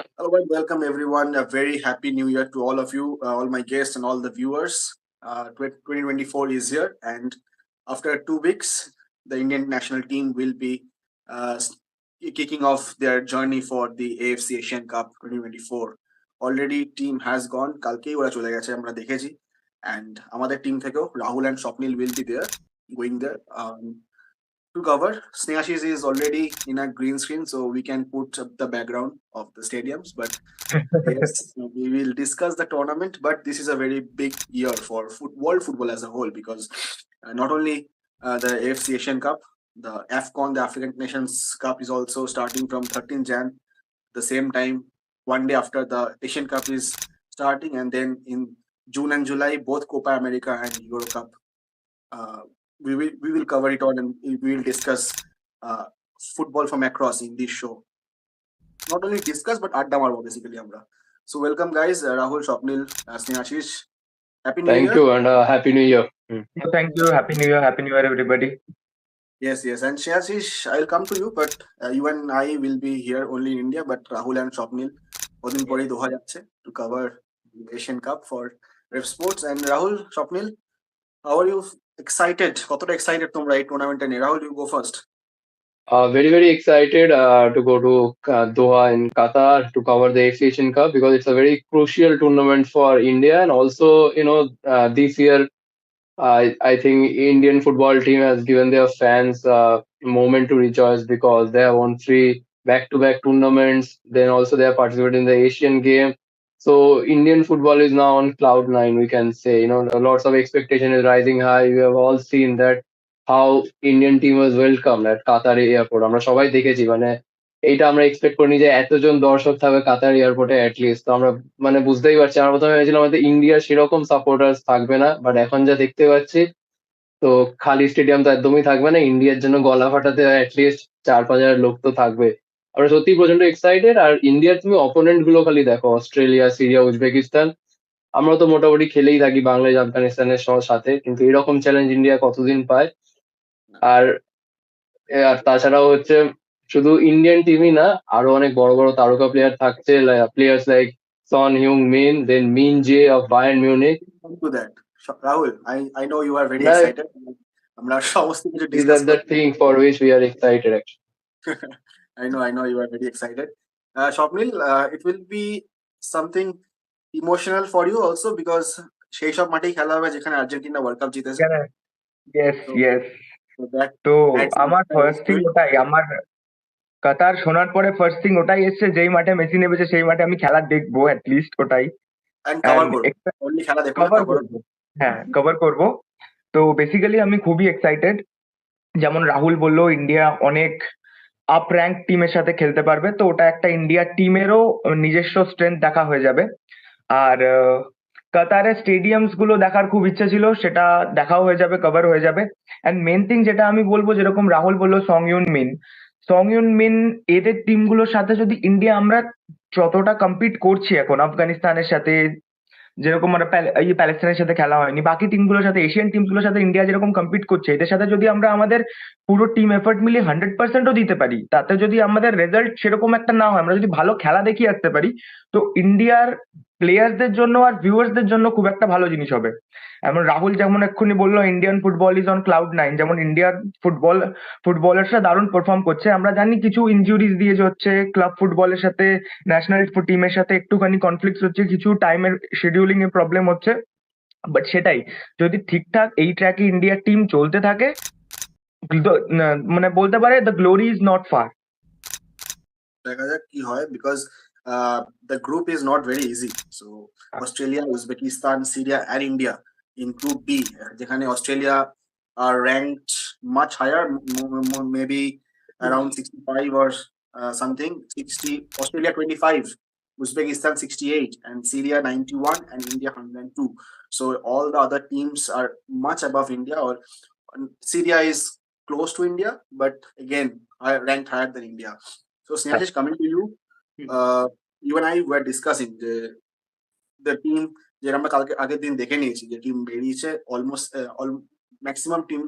Hello and welcome everyone. A very happy new year to all of you, all my guests and all the viewers. 2024 is here, and after 2 weeks, the Indian national team will be kicking off their journey for the AFC Asian Cup 2024. Already team has gone. কালকেই ওরা চলে গেছে আমরা দেখেছি, and আমাদের team থেকেও Rahul and Swapnil will be there, going there. To cover, Snehashish is already in a green screen, so we can put up the background of the stadiums. But yes, we will discuss the tournament. But this is a very big year for world football as a whole because not only the AFC Asian Cup, the AFCON, the African Nations Cup, is also starting from 13 Jan. The same time, one day after the Asian Cup is starting, and then in June and July, both Copa America and Euro Cup. We will cover it all, and we will discuss uh, football from across in this show. Not only discuss, but add marbo basically আমরা. So welcome guys, Rahul, Swapnil, Snehashish. Happy New Thank Year. you and Happy New Year. Thank you. Happy New Year. Happy New Year, everybody. Yes, yes. And Snehashish, I'll come to you, but you and I will be here only in India, but Rahul and Swapnil কদিন পরেই দোহা যাচ্ছে to cover the Asian Cup for Ref Sports. And Rahul, Swapnil, how are you excited? কতটা excited তোমরা এই টুর্নামেন্টে নিয়ে? Rahul, you go first. Very, very excited to go to Doha in Qatar to cover the AFC Asian Cup because it's a very crucial tournament for India. And also, this year, I think Indian football team has given their fans a moment to rejoice because they have won three back-to-back tournaments. Then also they have participated in the Asian game. So Indian football is now on cloud nine, we can say. Lots of expectation is rising high. We have all seen that how Indian team was welcomed at Qatar airport. আমরা সবাই দেখেছি এইটা আমরা expect করিনি যে এতজন দর্শক থাকবে কাতার এয়ারপোর্টে অ্যাটলিস্ট। তো আমরা বুঝতেই পারছি, আমরা প্রথমে ভেবেছিলাম আমাদের ইন্ডিয়ার সেরকম সাপোর্টার্স থাকবে না, বাট এখন যা দেখতে পাচ্ছি তো খালি স্টেডিয়াম তো একদমই থাকবে না, ইন্ডিয়ার জন্য গলা ফাটাতে অ্যাটলিস্ট 4-5 হাজার লোক তো থাকবে। আমরা সত্যি প্রচন্ড এক্সাইটেড। আর ইন্ডিয়ার তুমি অপোনেন্ট গুলো খালি দেখো, অস্ট্রেলিয়া, সিরিয়া, উজবেকিস্তান। আমরা তো মোটামুটি খেলেই থাকি বাংলাদেশ, আফগানিস্তানের সাথে, কিন্তু এরকম চ্যালেঞ্জ ইন্ডিয়া কতদিন পায়। আর আর তাছাড়াও হচ্ছে শুধু ইন্ডিয়ান টিমই না, আরো অনেক বড় বড় তারকা প্লেয়ার থাকছে, players like Son Heung Min, then Min Jae of Bayern Munich. Come to that. Rahul, I know you are very Right. excited. আমরা সমস্ত কিছু These discuss are the thing for which we are excited actually. I know you are very excited. Swapnil, it will be something emotional for you also because সেই সব মাঠেই খেলা হবে যেখানে Argentina world cup জিতেছে। Yes, yes. So that তো adds আমার extra first thing spirit. ওটাই, আমার কাতার শোনার পরে ফার্স্ট থিং ওটাই এসছে, যেই মাঠে মেসি নেমেছে সেই মাঠে আমি খেলা দেখবো অ্যাটলিস্ট, ওটাই। And cover And করবো। Only খেলা দেখবো না, কভার cover করবো। হ্যাঁ, কভার করবো। তো বেসিক্যালি আমি খুবই এক্সাইটেড। যেমন রাহুল বললো, ইন্ডিয়া অনেক আপ র্যাঙ্ক টিমের সাথে খেলতে পারবে, তো ওটা একটা ইন্ডিয়া টিমেরও নিজস্ব স্ট্রেংথ দেখা হয়ে যাবে। আর কাতারের স্টেডিয়ামস গুলো দেখার খুব ইচ্ছা ছিল, সেটা দেখাও হয়ে যাবে, কভার হয়ে যাবে। অ্যান্ড মেন থিং যেটা আমি বলবো, যেরকম রাহুল বললো সং ইউন মিন এদের টিমগুলোর সাথে যদি ইন্ডিয়া আমরা যতটা কম্পিট করছি এখন আফগানিস্তানের সাথে, যেরকম আমরা প্যালেস্তাইনের সাথে খেলা হয়নি, বাকি টিমগুলোর সাথে, এশিয়ান টিমগুলোর সাথে ইন্ডিয়া যেরকম কম্পিট করছে, এদের সাথে যদি আমরা আমাদের পুরো টিম এফর্ট মিলিয়ে 100%ও দিতে পারি, তাতে যদি আমাদের রেজাল্ট সেরকম একটা না হয়, আমরা যদি ভালো খেলা দেখিয়ে আসতে পারি, তো ইন্ডিয়ার প্লেয়ার্সদের জন্য আর ভিউয়ার্সদের জন্য খুব একটা ভালো জিনিস হবে। এমন রাহুল যেমন এক্ষুনি বললো Indian football is on cloud nine, যেমন ইন্ডিয়ার ফুটবলার্সরা দারুণ পারফর্ম করছে। আমরা জানি কিছু ইনজুরিজ দিয়ে হচ্ছে, ক্লাব ফুটবলের সাথে ন্যাশনাল টিমের সাথে একটুখানি কনফ্লিক্ট হচ্ছে, কিছু টাইমের শিডিউলিং এর প্রবলেম হচ্ছে, বাট সেটাই যদি ঠিকঠাক এই ট্র্যাকে ইন্ডিয়ার টিম চলতে থাকে, মানে বলতে পারে the glory is not far. দেখা যাক কি হয় because the group is not very easy. So Australia, Uzbekistan, Syria and India in Group B, যেখানে Australia are ranked much higher, maybe around 65 or something. 60, Australia 25, Uzbekistan 68, and Syria 91, and India 102. So all the other teams are much above India, or Syria is close to India, but again ranked higher than India. So Snehashish, coming to you, you and I were discussing the team যেটা আমরা কালকে আগের দিন দেখে নিয়েছি, যে team বেরিয়েছে almost maximum team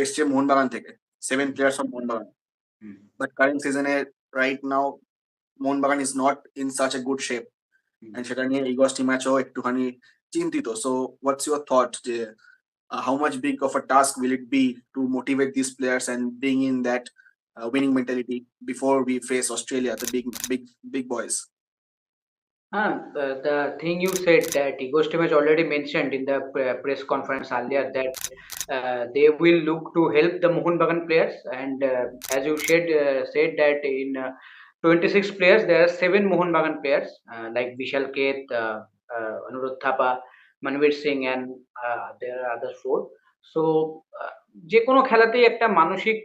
এসছে মোহনবাগান থেকে, 7 players from Mohun Bagan. But current সিজনে right now Mohun Bagan is not in such a good shape. And সেটা নিয়ে এই গোষ্ঠী ম্যাচও একটুখানি চিন্তিত. So what's your thought যে how much big of a task will it be to motivate these players and bring in that winning mentality before we face Australia, the big boys? The thing you said that Igor Steam has already mentioned in the press conference earlier that they will look to help the Mohun Bagan players, and as you said that in 26 players there are 7 Mohun Bagan players like Vishal Ket, Anuruddh Thapa, Manvir Singh, and there are other 4. So যে কোনো খেলাতেই একটা মানসিক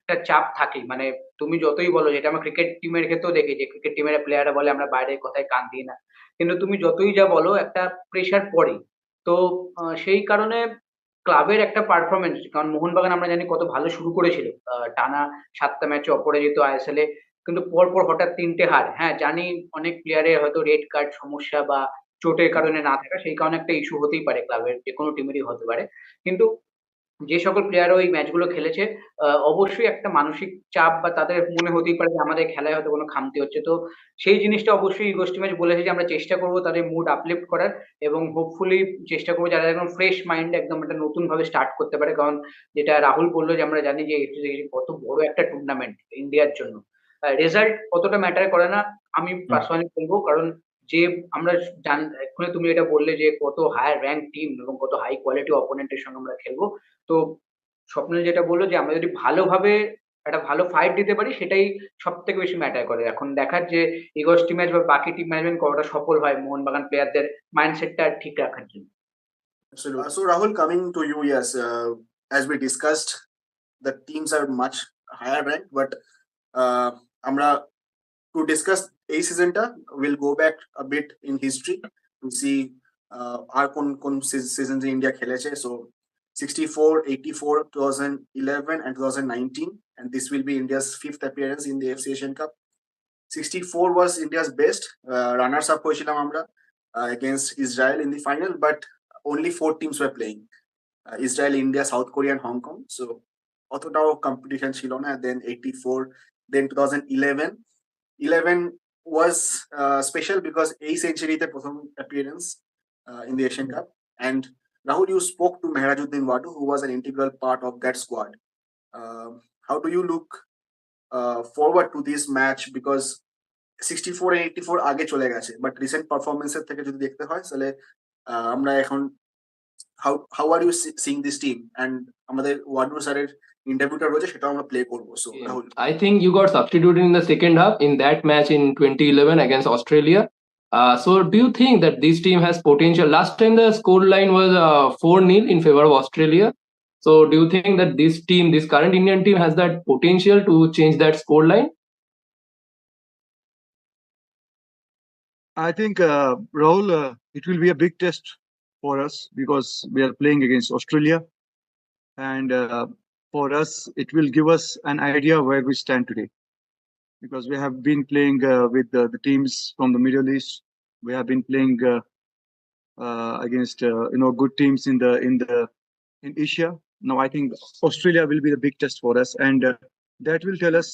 একটা চাপ থাকে, মানে তুমি যতই বলো, যেটা আমরা ক্রিকেট টিমের ক্ষেত্রেও দেখি যে ক্রিকেট টিমের প্লেয়াররা বলে আমরা বাইরের কথায় কান দিই না, কিন্তু তুমি যতই যা বলো একটা প্রেশার পড়ে। তো সেই কারণে ক্লাবের একটা পারফরমেন্স, কারণ মোহনবাগান আমরা জানি কত ভালো শুরু করেছিল, টানা 7টা ম্যাচে অপরাজিত আইএসএল এ, কিন্তু পরপর হঠাৎ 3টে হার। হ্যাঁ জানি অনেক প্লেয়ারের হয়তো রেড কার্ড সমস্যা বা চোটের কারণে না থাকা, সেই কারণে একটা ইস্যু হতেই পারে, ক্লাবের যে কোনো টিমেরই হতে পারে। কিন্তু যে সকল প্লেয়াররা ওই ম্যাচগুলো খেলেছে অবশ্যই একটা মানসিক চাপ বা তাদের মনে হতেই পারে যে আমাদের খেলায় হয়তো কোনো খামতি হচ্ছে। তো সেই জিনিসটা অবশ্যই ইগো স্টিমেজ বলেছে যে আমরা চেষ্টা করব তাদের মুড আপলিফট করার, এবং হোপফুলি চেষ্টা করবো যারা একদম ফ্রেশ মাইন্ডে একদম একটা নতুন ভাবে স্টার্ট করতে পারে। কারণ যেটা রাহুল বললো যে আমরা জানি যে কত বড় একটা টুর্নামেন্ট ইন্ডিয়ার জন্য, রেজাল্ট কতটা ম্যাটার করে না আমি পার্সোনালি বলবো, কারণ যে আমরা এক্ষুনি তুমি এটা বললে যে কত হায়ার র্যাঙ্ক টিম এবং কত হাই কোয়ালিটি অপোনেন্টের সঙ্গে আমরা খেলবো। তো স্বপ্নিল যেটা বললো যে আমরা যদি ভালোভাবে একটা ভালো ফাইট দিতে পারি, সেটাই সব থেকে বেশি ম্যাটার করে। এখন দেখার যে ইগোস টিম ম্যাচ বা বাকি টিম ম্যানেজমেন্ট কতটা সফল হয় মোহনবাগান প্লেয়ারদের মাইন্ডসেটটা ঠিক রাখার জন্য। Absolutely. So Rahul, coming to you, yes, as we discussed, the teams are much higher ranked, but আমরা to discuss a seasonটা we'll go back a bit in history to see আর কোন seasons India খেলেছে. So 64, 84, 2011 and 2019, and this will be India's 5th appearance in the AFC Asian Cup. 64 was India's best. Runners up হয়েছিলাম আমরা against Israel in the final, but only 4 teams were playing. Israel, India, South Korea and Hong Kong. So অতটাও competition ছিল না. Then 84, then 2011 was special because এই সেঞ্চুরিতে প্রথম appearance in the Asian Cup. And Rahul, you spoke to Mehrajuddin Wadu, who was an integral part of that squad. How do you look forward to this match? Because 64 and 84 আগে চলে গেছে, but recent performance এর থেকে যদি দেখতে হয় তাহলে আমরা এখন how are you seeing this team? And আমাদের ওয়াডু স্যারের ইন্টারভিউটা রয়েছে, সেটা আমরা প্লে করবো. So Rahul, I think you got substituted in the second half in that match in 2011 against Australia. So do you think that this team has potential? Last time the score line was 4-0 in favor of Australia. So do you think that this team, this current Indian team, has that potential to change that score line? I think, Rahul, it will be a big test for us because we are playing against Australia, and for us, it will give us an idea where we stand today. Because we have been playing with the teams from the Middle East, we have been playing against good teams in Asia. Now I think Australia will be the big test for us, and that will tell us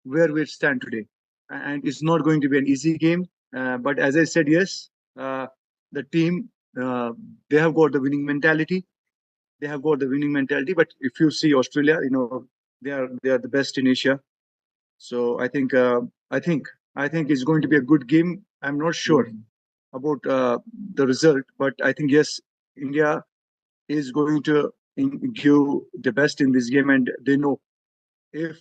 where we stand today. And it's not going to be an easy game. But as I said, yes, the team, they have got the winning mentality. They have got the winning mentality. But if you see Australia, they are the best in Asia. So I think it's going to be a good game. I'm not sure about the result, but I think yes, India is going to give the best in this game, and they know if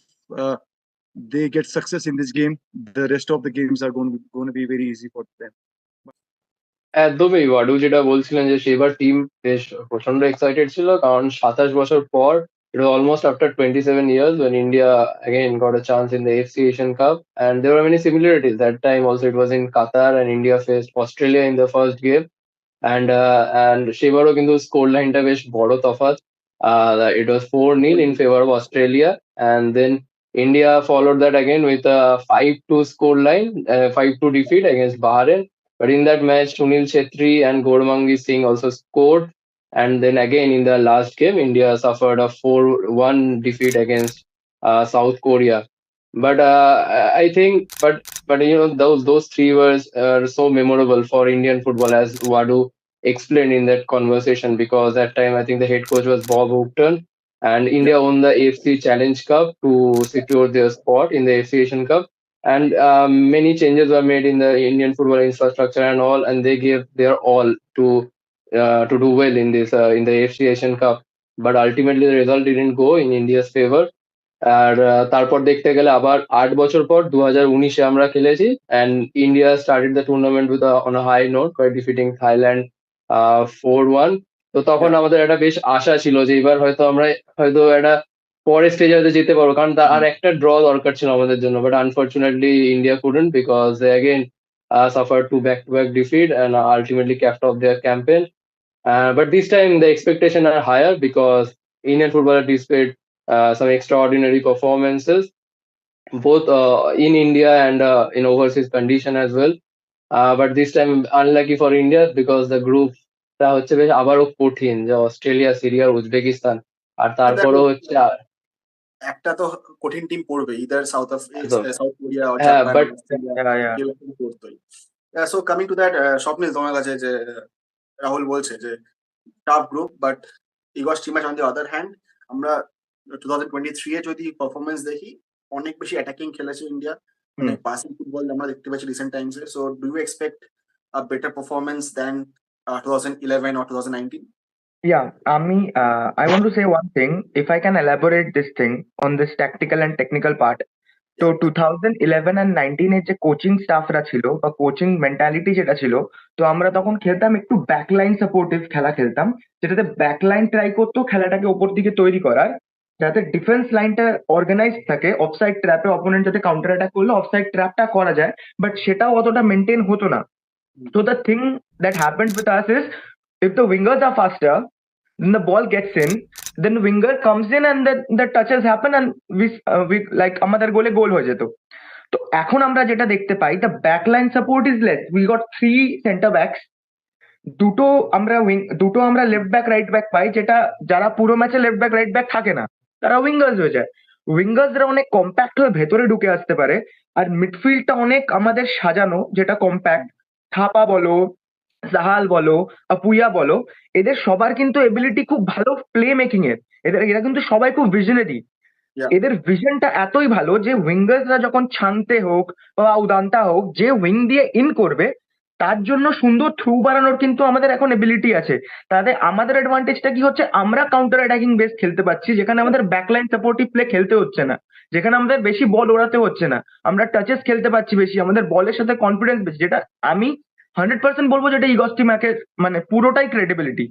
they get success in this game, the rest of the games are going to be very easy for them. একদমই ওয়াডু যেটা বলছিলেন যে সেবার team বেশ প্রচন্ড excited ছিল, কারণ 27 বছর পর, it was almost after 27 years when India again got a chance in the AFC Asian Cup, and there were many similarities. That time also it was in Qatar and India faced Australia in the first game, and সেবারও কিন্তু score লাইনটা বেশ বড় তফাৎ. It was 4-0 in favor of Australia, and then India followed that again with a 5-2 score line, 5-2 defeat against Bahrain. But in that match, Sunil Chetri and Gaudamangi Singh also scored. And then again in the last game, India suffered a 4-1 defeat against South Korea. But I think, but those three words are so memorable for Indian football, as Wadu explained in that conversation, because that time I think the head coach was Bob Houghton, and Yeah. India won the AFC Challenge Cup to secure their spot in the AFC Asian Cup. And many changes were made in the Indian football infrastructure and all, and they gave their all to do well in this in the AFC Asian Cup. But ultimately, the result didn't go in India's favor. আর তারপর দেখতে গেলে আবার ৮ বছর পর 2019-এ আমরা খেলেছি, and India started the tournament with on a high note by defeating Thailand 4-1. তো তখন Yeah. আমাদের একটা বেশ আশা ছিল যে এবার হয়তো আমরা হয়তো একটা পরের স্টেজে হয়তো যেতে পারবো, কারণ আর একটা ড্র দরকার ছিল আমাদের জন্য, but unfortunately India couldn't because they again suffered two back-to-back defeat and ultimately capped off their campaign. But this time the expectations are higher because Indian football displayed some extraordinary performances, both in India and in overseas condition as well. But this time unlucky for India because the group টা হচ্ছে বেশ আবারও কঠিন, যে Australia, Syria, Uzbekistan, আর তো দেখো, তারপরও হচ্ছে একটা তো কঠিন টিম পড়বে, ইদার একদম। সাউথ কোরিয়া, হ্যাঁ, Japan, but Australia, Yeah, yeah. কেউ একজন পড়তোই। সো কামিং টু দ্যাট, স্বপ্নিল, তোমার কাছে যে রাহুল বলছে যে tough group, but ইগস team on the other hand, আমরা 2023 এ যদি পারফরমেন্স দেখি, অনেক বেশি অ্যাটাকিং খেলেছে ইন্ডিয়া, অনেক পাসিং ফুটবল আমরা দেখতে পাচ্ছি রিসেন্ট টাইমসে। So do you expect a better performance than 2011 or 2019? Yeah, I want to say one thing. If I can elaborate this thing on this tactical and technical part. তো 2011 and 19 এর যে coaching স্টাফরা ছিল বা coaching mentality যেটা ছিল, তো আমরা তখন খেলতাম একটু ব্যাকলাইন সাপোর্টিভ খেলা খেলতাম, যেটাতে ব্যাকলাইন ট্রাই করতো খেলাটাকে ওপর দিকে তৈরি করার, যাতে ডিফেন্স লাইনটা অর্গানাইজ থাকে, অফসাইড ট্র্যাপে অপোনেন্ট যাতে কাউন্টার অ্যাটাক করলে অফসাইড ট্র্যাপটা করা যায়, বাট সেটাও অতটা মেনটেন হতো না। So the thing that happens with us is, if the wingers are faster, then the ball gets in, then winger comes in and then the touches happen and we like আমাদের গোলে গোল হয়ে যেত। তো এখন আমরা যেটা দেখতে পাই, the backline support is less. We got 3 center backs, দুটো আমরা লেফট ব্যাক রাইট ব্যাক পাই, যেটা যারা পুরো ম্যাচে লেফট ব্যাক রাইট ব্যাক থাকে না, তারা উইঙ্গার্স হয়ে যায়। উইঙ্গার্সরা অনেক কম্প্যাক্ট হয়ে ভেতরে ঢুকে আসতে পারে, আর মিডফিল্ডটা অনেক আমাদের সাজানো, যেটা কম্প্যাক্ট। থাপা বলো, সাহাল বলো, আপুইয়া বলো, এদের সবার কিন্তু এবিলিটি খুব ভালো প্লে মেকিং এর। এরা কিন্তু সবাই খুব ভিশনারি। Yeah. এদের ভিশনটা এতই ভালো যে উইঙ্গার্সরা যখন ছানতে হোক বা উদান্তা হোক, যে উইং দিয়ে ইন করবে তার জন্য সুন্দর থ্রু বাড়ানোর কিন্তু আমাদের এখন এবিলিটি আছে। তাতে আমাদের অ্যাডভান্টেজটা কি হচ্ছে, আমরা কাউন্টার অ্যাটাকিং বেস খেলতে পারছি, যেখানে আমাদের ব্যাকলাইন সাপোর্টিভ প্লে খেলতে হচ্ছে না, যেখানে আমাদের বেশি বল ওড়াতে হচ্ছে না, আমরা টাচেস খেলতে পারছি বেশি, আমাদের বলের সাথে কনফিডেন্স বেশি, যেটা আমি 100% বলবো যেটা ইগস টিমাকে মানে পুরোটাই ক্রেডিবিলিটি।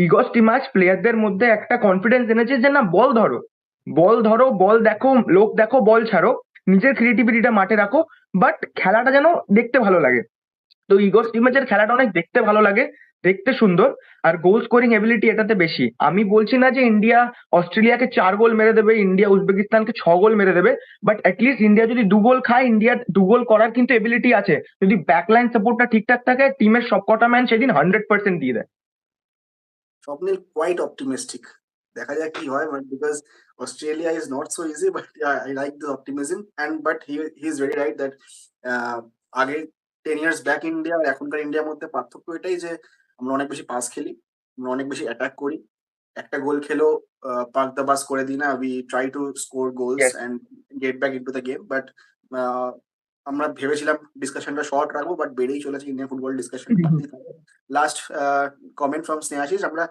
ইগস টিমাস প্লেয়ারদের মধ্যে একটা কনফিডেন্স এনেছে যে না, বল ধরো, বল দেখো, লোক দেখো, বল ছাড়ো, নিজের ক্রিয়েটিভিটিটা মাঠে রাখো, বাট খেলাটা যেন দেখতে ভালো লাগে। তো ইগোস টিমের খেলাটা অনেক দেখতে ভালো লাগে, দেখতে সুন্দর, আর গোল স্কোরিং এবিলিটি এটাতে বেশি। আমি বলছি না যে ইন্ডিয়া অস্ট্রেলিয়াকে 4 গোল মেরে দেবে, ইন্ডিয়া উজবেকিস্তানকে 6 গোল মেরে দেবে, বাট অ্যাটলিস্ট ইন্ডিয়া যদি 2 গোল খায়, ইন্ডিয়ার 2 গোল করার কিন্তু এবিলিটি আছে, যদি ব্যাকলাইন সাপোর্টটা ঠিকঠাক থাকে, টিমের সবকটা ম্যান সেদিন 100% দিয়ে দেয়। স্বপ্নিল কোয়াইট অপটিমিস্টিক, দেখা যাক কি হয়, because Australia is not so easy, but I like this optimism and but he is very right that আগে 10 ইয়ার্স ব্যাক ইন্ডিয়া আর এখনকার ইন্ডিয়ার মধ্যে পার্থক্য এটাই যে আমরা অনেক বেশি পাস খেলি, আমরা অনেক বেশি অ্যাটাক করি, একটা গোল খেলেও পাক দা বাস করে দিই না, we try to score goals Yes. And get back into the game. But আমরা ভেবেছিলাম ডিসকাশনটা শর্ট রাখবো, বাট বেড়েই চলেছে Indian football discussion. Last comment from Snehashis, আমরা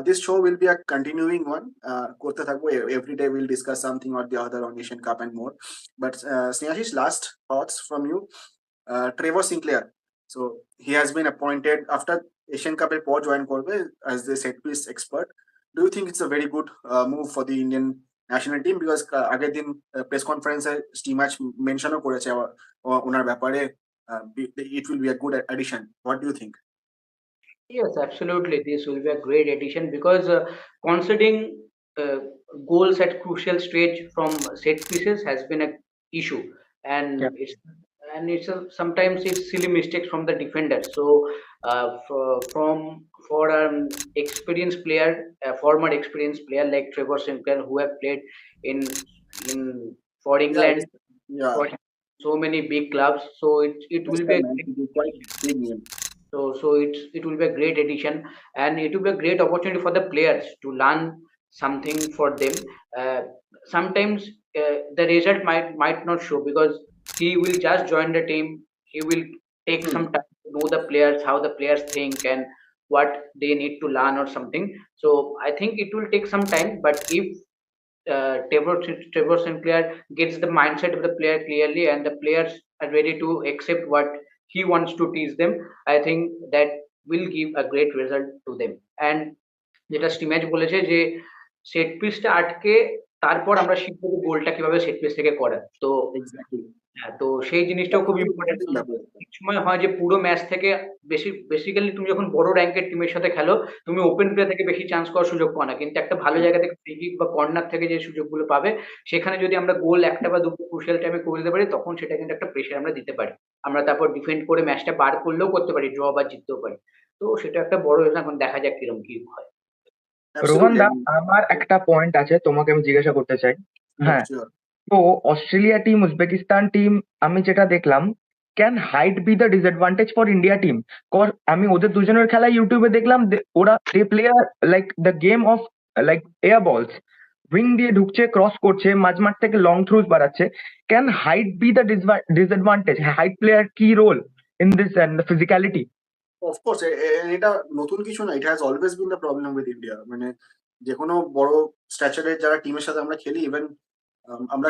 this show will be a continuing one, korte thakbo, every day we'll discuss something or the other on Asian Cup and more, but Snehashish, last thoughts from you. Trevor Sinclair, so he has been appointed after Asian Cup er por join korbe as the set piece expert. Do you think it's a very good move for the Indian national team, because ager din press conference e Steamach mention o koreche onar byapare, it will be a good addition? What do you think? Yes, absolutely. This will be a great addition because conceding goals at crucial stage from set pieces has been an issue, and Yeah. sometimes it's silly mistakes from the defender. So for an experienced player, a former experienced player like Trevor Sinclair, who have played in for England, Yeah, for so many big clubs. So it will be a man, it is quite big name. so it will be a great addition, and it will be a great opportunity for the players to learn something for them. Uh, Sometimes the result might not show because he will just join the team. He will take Hmm. some time to know the players, how the players think, and what they need to learn or something. So I think it will take some time. But if Trevor Sinclair gets the mindset of the player clearly, and the players are ready to accept what he wants to teach them, I think that will give a great result to them. And যেটা Stimac বলেছে যে set পিসটা আটকে তারপর আমরা শিখবো গোলটা কিভাবে সেট পিস থেকে করা। তো Exactly. হ্যাঁ, তো সেই জিনিসটাও খুব ইম্পর্টেন্ট। অনেক সময় হয় যে পুরো ম্যাচ থেকে বেসিক্যালি তুমি যখন বড় র‍্যাঙ্কের টিমের সাথে খেলো, তুমি ওপেন প্লে থেকে বেশি চান্স করার সুযোগ পাও না। কিন্তু একটা ভালো জায়গা থেকে ফ্রি কিক বা কর্নার থেকে যে সুযোগগুলো পাবে, সেখানে যদি আমরা গোল একটা বা দুটো ক্রুশিয়াল টাইমে করে দিতে পারি, তখন সেটা কিন্তু একটা প্রেশার আমরা দিতে পারি। আমরা তারপর ডিফেন্ড করে ম্যাচটা বার করলেও করতে পারি, ড্র বা জিততেও পারি। তো সেটা একটা বড় এখন দেখা যাক কিরকম কি হয়। রোহন Absolutely. দা, আমার একটা পয়েন্ট আছে, তোমাকে আমি জিজ্ঞাসা করতে চাই। হ্যাঁ, Sure. তো অস্ট্রেলিয়া টিম, উজবেকিস্তান টিম, আমি যেটা দেখলাম, can height be the disadvantage for India team? Cause আমি ওদের দুজনের খেলা ইউটিউবে দেখলাম, ওরা they play like the game of like air balls, wing দিয়ে ঢুকছে, ক্রস করছে, মাঝমাঠ থেকে লং থ্রুজ বাড়াচ্ছে। Can height be the disadvantage? Height player কি role in this and the physicality? Of course, এটা নতুন কিছু না। It has always been the problem with India. মানে যে কোনো বড় স্ট্যাচারের যারা টিমের সাথে আমরা খেলি, ইভেন আমরা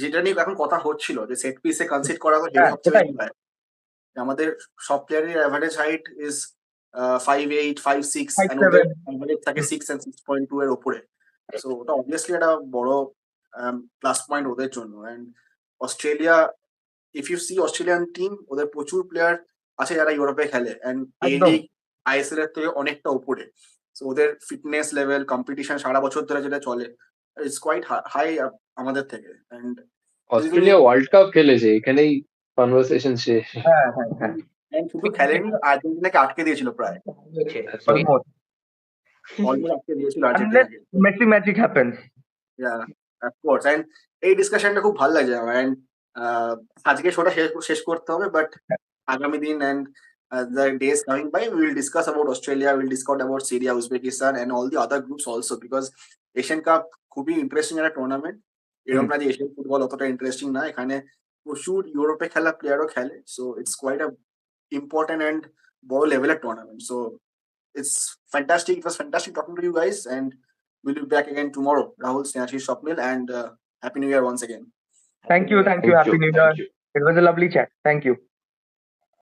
যেটা নিয়ে এখন কথা হচ্ছিল যে সেট পিসে কনসিড করা তো হেড সবচেয়ে বেশি হয়। আমাদের সব প্লেয়ারের অ্যাভারেজ হাইট ইজ 5'8", 5'6", and ওদের অ্যাভারেজ থাকে 6 and 6.2 এর উপরে। সো ওটা অবভিয়াসলি একটা বড় প্লাস পয়েন্ট ওদের জন্য। And Australia, if you see Australian team, ওদের প্রচুর প্লেয়ার আছে যারা ইউরোপে খেলে, অ্যান্ড এ একদম। লিগ আইএসএল এর থেকে অনেকটা উপরে। সো ওদের ফিটনেস লেভেল, কম্পিটিশন সারা বছর ধরে যেটা চলে, ইটস কোয়াইট হাই আমাদের থেকে। অ্যান্ড অস্ট্রেলিয়া ওয়ার্ল্ড কাপ খেলেছে, এখানেই কনভারসেশন শেষ। হ্যাঁ হ্যাঁ হ্যাঁ, শুধু খেলেনি, আর্জেন্টিনাকে আটকে দিয়েছিল প্রায়, অলমোস্ট। অলমোস্ট আটকে দিয়েছিল Unless আর্জেন্টিনাকে। Messi magic happens. Yeah, of course. And এই ডিসকাশনটা খুব ভালো লাগছে আমার। অ্যান্ড আজকে শোটা শেষ করতে হবে, বাট আগামী দিন and the days coming by, we will discuss about Australia, we will discuss about Syria, Uzbekistan, and all the other groups also, because Asian Cup খুবই ইন্টারেস্টিং একটা টুর্নামেন্ট। এরকম না যে এশিয়ান ফুটবল অতটা ইন্টারেস্টিং না, এখানে প্রচুর ইউরোপে খেলা প্লেয়ারও খেলে। So it's quite a important and বড় লেভেলের tournament. So it's fantastic. It was fantastic talking to you guys, and we'll be back again tomorrow. Rahul, Snehashish, Swapnil, and Happy New Year once again. Thank you. Happy New Year. It was a lovely chat. Thank you.